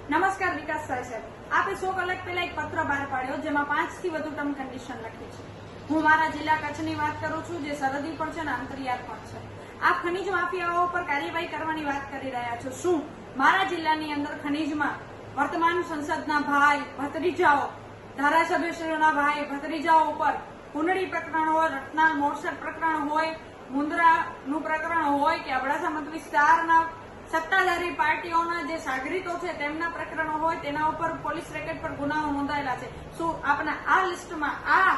નમસ્કાર વિકાસ સાહેબ, આપે 100 કલાક પહેલા એક પત્ર બહાર પાડ્યો જેમાં 5 થી વધુ ટર્મ કન્ડિશન લખી છે। હું મારા જિલ્લા કચ્છની વાત કરું છું, જે સરહદી પણ છે અને અંતરિયાળ પણ છે। આપ ખનીજ માફિયાઓ પર કાર્યવાહી કરવાની વાત કરી રહ્યા છો। શું મારા જિલ્લાની અંદર ખનીજમાં વર્તમાન સંસદના ભાઈ ભત્રીજાઓ, ધારાસભ્યશ્રીઓના ભાઈ ભત્રીજાઓ ઉપર કુંડળી પ્રકરણ હોય, રત્નાલ મોરસદ પ્રકરણ હોય, મુન્દ્રાનું પ્રકરણ હોય કે અબડાસા મત વિસ્તારના સત્તાધારી પાર્ટીઓના જે સાગરીતો છે તેમના પ્રકરણો હોય, તેના ઉપર પોલીસ રેકેટ પર ગુનાઓ નોંધાયેલા છે। શું આપના આ લિસ્ટમાં આ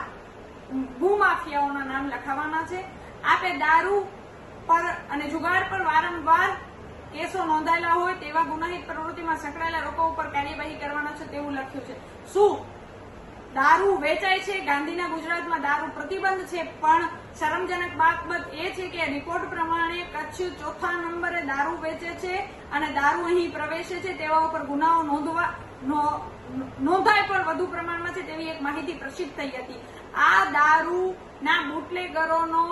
ભૂમાફિયાઓના નામ લખાવાના છે? આપે દારૂ પર અને જુગાર પર વારંવાર કેસો નોંધાયેલા હોય તેવા ગુનાહિત પ્રવૃત્તિમાં સંકળાયેલા લોકો ઉપર કાર્યવાહી કરવાના છે તેવું લખ્યું છે। શું દારૂ વેચાય છે? ગાંધીના ગુજરાતમાં દારૂ પ્રતિબંધ છે, પણ શરમજનક બાબત એ છે કે રિપોર્ટ પ્રમાણે કચ્છ ચોથા નંબરે દારૂ વેચે છે અને દારૂ અહીં પ્રવેશે છે તેવા ઉપર ગુનાઓ નોંધાય પણ વધુ પ્રમાણમાં છે તેવી એક માહિતી પ્રસિદ્ધ થઈ હતી। આ દારૂના બુટલેગરોનો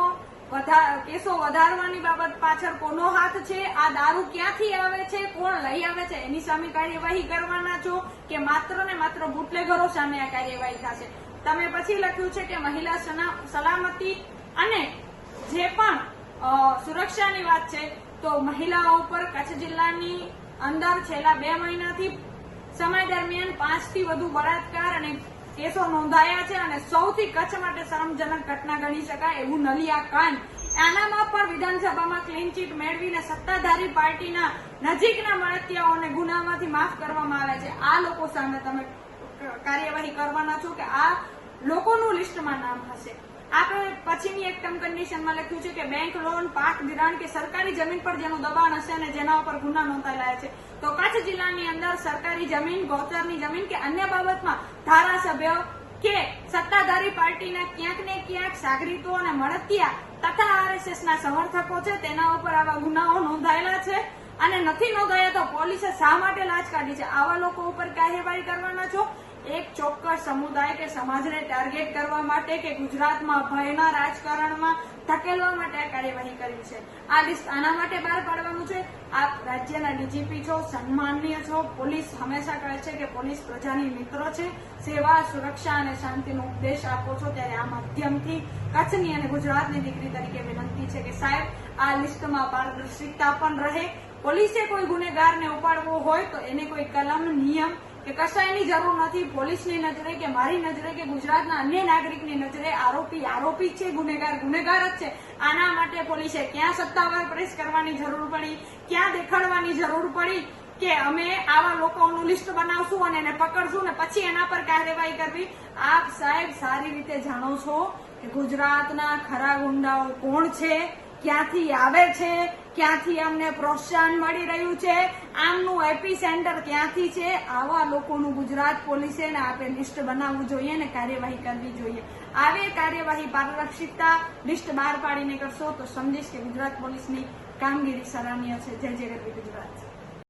કેસો વધારવાની બાબત પાછળ કોનો હાથ છે? આ દારૂ ક્યાંથી આવે છે? કોણ લઈ આવે છે? એની સામે કાર્યવાહી કરવાના છો કે માત્ર ને માત્ર બુટલેગરો સામે આ કાર્યવાહી થશે? તમે પછી લખ્યું છે કે મહિલા સલામતી અને જે પણ સુરક્ષાની વાત છે, તો મહિલાઓ ઉપર કચ્છ જિલ્લાની અંદર છેલ્લા 2 મહિનાથી સમય દરમિયાન 5 થી વધુ બળાત્કાર અને કેસો નોંધાયા છે અને સૌથી કચ્છ માટે શરમજનક ઘટના ગણી શકાય એવું નલિયા કાંડ। આનામાં પણ વિધાનસભામાં ક્લીન ચીટ મેળવીને સત્તાધારી પાર્ટીના નજીકના મળતિયાઓને ગુનામાંથી માફ કરવામાં આવે છે। આ લોકો સામે તમે કાર્યવાહી કરવાના છો કે આ લોકોનું લિસ્ટમાં નામ હશે? આપણે પછીની એક ટર્મ કન્ડિશનમાં લખ્યું છે કે બેંક લોન, પાક ધિરાણ કે સરકારી જમીન પર જેનું દબાણ હશે અને જેના ઉપર ગુના નોંધાયેલા છે, તો કચ્છ જિલ્લાની અંદર સરકારી જમીન, ગૌચરની જમીન કે અન્ય બાબતમાં ધારાસભ્ય કે સત્તાધારી પાર્ટીના ક્યાંક ને ક્યાંક સાગરીતો અને મળતિયા તથા આરએસએસના સમર્થકો છે, તેના ઉપર આવા ગુનાઓ નોંધાયેલા છે અને નથી નોંધાયા તો પોલીસે શા માટે લાંચ કાઢી છે? આવા લોકો ઉપર કાર્યવાહી કરવાના છો? એક ચોક્કસ સમુદાય કે સમાજને ટાર્ગેટ કરવા માટે કે ગુજરાતમાં ભયના રાજકારણમાં ધકેલવા માટે આ કાર્યવાહી કરી છે। આ લિસ્ટ આના માટે બહાર પાડવાનું છે। આપ રાજ્યના ડીજીપી છો, સન્માનનીય છો। પોલીસ હંમેશા કહે છે કે પોલીસ પ્રજાની મિત્ર છે, સેવા, સુરક્ષા અને શાંતિનો ઉપદેશ આપો છો, ત્યારે આ માધ્યમથી કચ્છની અને ગુજરાતની દીકરી તરીકે વિનંતી છે કે સાહેબ આ લિસ્ટમાં પારદર્શિતા પણ રહે। પોલીસે કોઈ ગુનેગારને ઉપાડવો હોય તો એને કોઈ કલમ, નિયમ કે કશાયની જરૂર નથી। પોલીસની નજરે કે મારી નજરે કે ગુજરાતના અન્ય નાગરિકની નજરે આરોપી છે, ગુનેગાર જ છે। આના માટે પોલીસે ક્યાં સત્તાવાર પ્રેસ કરવાની જરૂર પડી, ક્યાં દેખાડવાની જરૂર પડી કે અમે આવા લોકોનું લિસ્ટ બનાવશું અને એને પકડશું ને પછી એના પર કાર્યવાહી કરવી? આપ સાહેબ સારી રીતે જાણો છો કે ગુજરાતના ખરા ગુંડાઓ કોણ છે, ક્યાંથી આવે છે, ક્યાંથી અમને પ્રોત્સાહન મળી રહ્યું છે, આમનું એપી સેન્ટર ક્યાંથી છે। આવા લોકોનું ગુજરાત પોલીસે ને આપે લિસ્ટ બનાવવું જોઈએ ને કાર્યવાહી કરવી જોઈએ। આવી કાર્યવાહી પારદર્શિતા લિસ્ટ બહાર પાડીને કરશો તો સમજીશ કે ગુજરાત પોલીસની કામગીરી સરાહનીય છે। જય જય ગરવી ગુજરાત।